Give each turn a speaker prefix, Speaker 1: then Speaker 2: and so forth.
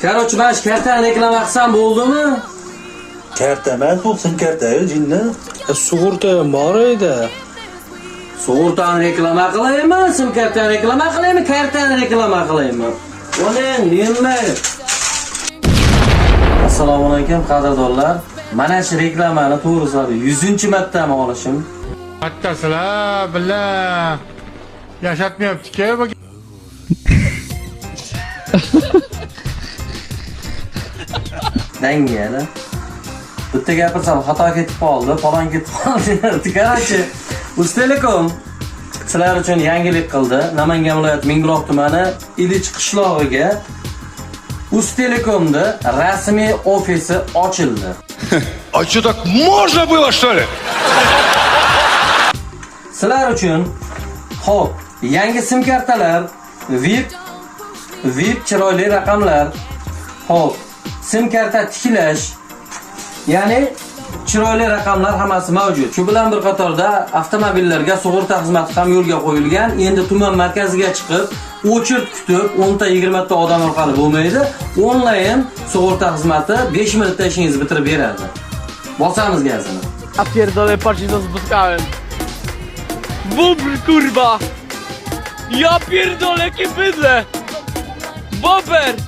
Speaker 1: Короче, mana shu kartani reklama qilsam bo'ldimi?
Speaker 2: Karta emas bo'lsin kartayu jinni.
Speaker 3: Sug'urta ham bor edi.
Speaker 1: Sug'urtani reklama qilaymi, sim kartani reklama qilaymi, kartani reklama qilaymi? O'ling, nima? Assalomu alaykum qadrdonlar. Mana shu reklamani to'g'risida 100-martami olishim?
Speaker 4: Hattasizlar, billah. Yashatmayapti-ku bu.
Speaker 1: Dangana. Bitta gapirsam xato ketib qoldi, falon ketib qoldi. Короче, Uztelekom sizlar uchun yangilik qildi. Namangan viloyati Mingbuloq tumani Ilich qishlog'iga Uztelekomda rasmiy ofisi ochildi.
Speaker 4: А что, так можно было, что ли?
Speaker 1: Sizlar uchun xo'p, yangi sim kartalar, VIP chiroyli raqamlar, xo'p, sim karta tiklash, ya'ni chiroyli raqamlar hammasi mavjud. Shu bilan bir qatorda avtomobillarga sug'urta xizmati ham yo'lga qo'yilgan. Endi tuman markaziga chiqib, o'chirt kutib, 10 ta 20 ta odam orqali bo'lmaydi. Onlayn sug'urta xizmati 5 minutda ishingizni bitirib beradi. Bosamiz gazini.
Speaker 5: A pierdolę, patrzcie co spotkałem. Bubr, kurwa! Ja pierdolę, jakie bydle! Bober!